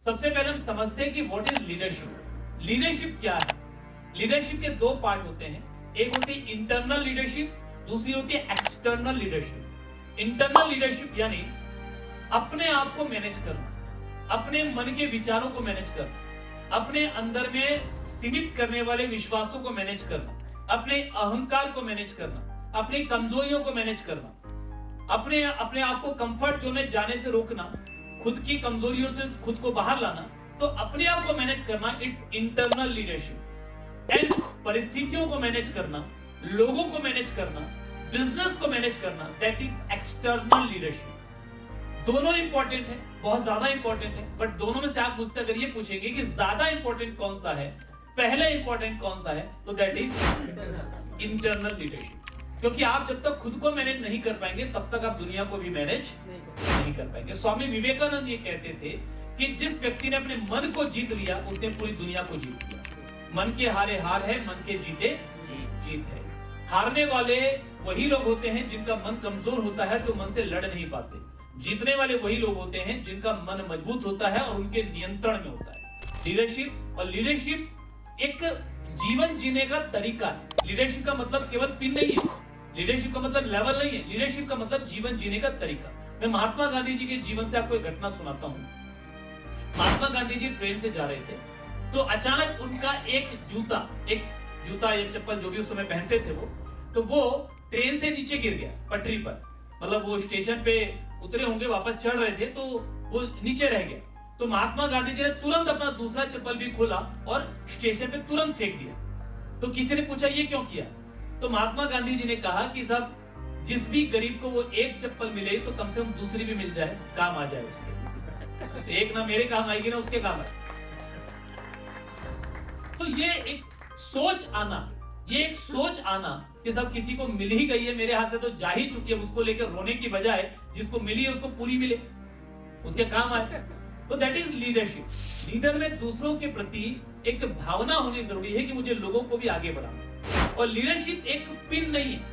सबसे पहले हम समझते हैं कि व्हाट इज लीडरशिप। लीडरशिप क्या है? लीडरशिप के दो पार्ट होते हैं, एक होती है इंटरनल लीडरशिप, दूसरी होती है एक्सटर्नल लीडरशिप। इंटरनल लीडरशिप यानी अपने आप को मैनेज करना, अपने मन के विचारों को मैनेज करना, अपने अंदर में सीमित करने वाले विश्वासों को मैनेज करना, अपने अहंकार को मैनेज करना, अपनी कमजोरियों को मैनेज करना, अपने आप को कंफर्ट जोन में जाने से रोकना, खुद की कमजोरियों से खुद को बाहर लाना। तो अपने आप को मैनेज करना इट्स इंटरनल लीडरशिप। एंड परिस्थितियों को मैनेज करना, लोगों को मैनेज करना, बिजनेस को मैनेज करना, दैट इज एक्सटर्नल लीडरशिप। दोनों इंपॉर्टेंट है, बहुत ज्यादा इंपॉर्टेंट है, बट दोनों में से आप मुझसे अगर ये पूछेंगे कि ज्यादा इंपॉर्टेंट कौन सा है, पहले इंपॉर्टेंट कौन सा है, तो दैट इज इंटरनल लीडरशिप। क्योंकि आप जब तक खुद को मैनेज नहीं कर पाएंगे तब तक आप दुनिया को भी मैनेज नहीं कर पाएंगे। स्वामी विवेकानंद ये कहते थे कि जिस व्यक्ति ने अपने मन को जीत लिया उसने पूरी दुनिया को जीत लिया। मन के हारे हार है, मन के जीते जीत है। हारने वाले वही लोग होते हैं जिनका मन कमजोर होता है, जो मन से लड़ नहीं पाते। जीतने वाले वही लोग होते हैं जिनका मन मजबूत होता है और उनके नियंत्रण में होता है। लीडरशिप एक जीवन जीने का तरीका है। लीडरशिप का मतलब केवल पिन नहीं है, लीडरशिप का मतलब लेवल नहीं है, लीडरशिप का मतलब जीवन जीने का तरीका। मैं महात्मा गांधी जी के जीवन से आपको एक घटना सुनाता हूँ। महात्मा गांधी जी ट्रेन से जा रहे थे, तो अचानक उनका एक जूता या चप्पल जो भी उस समय पहनते थे वो ट्रेन से नीचे गिर गया पटरी पर। मतलब वो स्टेशन पे उतरे होंगे, वापस चढ़ रहे थे, तो वो नीचे रह गया। तो महात्मा गांधी जी ने तुरंत अपना दूसरा चप्पल भी खोला और स्टेशन पे तुरंत फेंक दिया। तो किसी ने पूछा ये क्यों किया? तो महात्मा गांधी जी ने कहा कि साहब, जिस भी गरीब को वो एक चप्पल मिले तो कम से कम दूसरी भी मिल जाए, काम आ जाए उसके। तो एक ना मेरे काम आएगी ना उसके काम आएगी। तो ये एक सोच आना कि सब किसी को मिल ही गई है, मेरे हाथ से तो जा ही चुकी है, उसको लेकर रोने की बजाय जिसको मिली है उसको पूरी मिले, उसके काम आए। तो दैट इज लीडरशिप। लीडर में दूसरों के प्रति एक भावना होनी जरूरी है कि मुझे लोगों को भी आगे बढ़ाना। और लीडरशिप एक पिन नहीं है।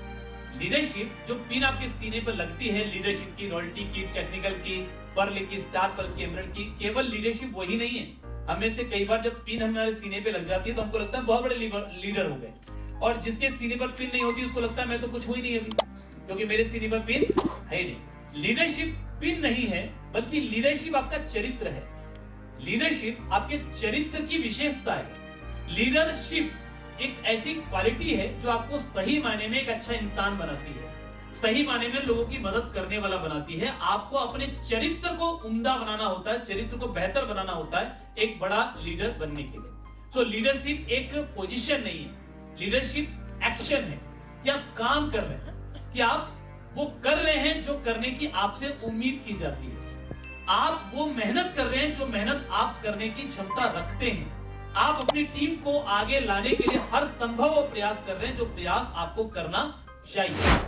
लीडरशिप जो पिन आपके सीने पर लगती है, लीडरशिप की, रॉयल्टी की, टेक्निकल की, पर्ल की, स्टार पर्ल की, एमरल्ड की, केवल लीडरशिप वही नहीं है। हमें से कई बार जब पिन हमारे सीने पे लग जाती है तो हमको लगता है बहुत बड़े लीडर हो गए, और जिसके सीने पर पिन नहीं होती उसको लगता है मैं तो कुछ हुई नहीं अभी, क्योंकि मेरे सीने पर पिन है नहीं। लीडरशिप पिन नहीं है, बल्कि लीडरशिप आपका चरित्र है। लीडरशिप आपके चरित्र की विशेषता है। लीडरशिप एक ऐसी क्वालिटी है जो आपको सही मायने में एक अच्छा इंसान बनाती है, सही मायने में लोगों की मदद करने वाला बनाती है। आपको अपने चरित्र को उम्दा बनाना होता है, चरित्र को बेहतर बनाना होता है एक बड़ा लीडर बनने के लिए। तो लीडरशिप एक पोजीशन नहीं है, लीडरशिप एक्शन है कि आप काम कर रहे हैं, कि आप वो कर रहे हैं जो करने की आपसे उम्मीद की जाती है। आप वो मेहनत कर रहे हैं जो मेहनत आप करने की क्षमता रखते हैं। आप अपनी टीम को आगे लाने के लिए हर संभव प्रयास कर रहे हैं जो प्रयास आपको करना चाहिए।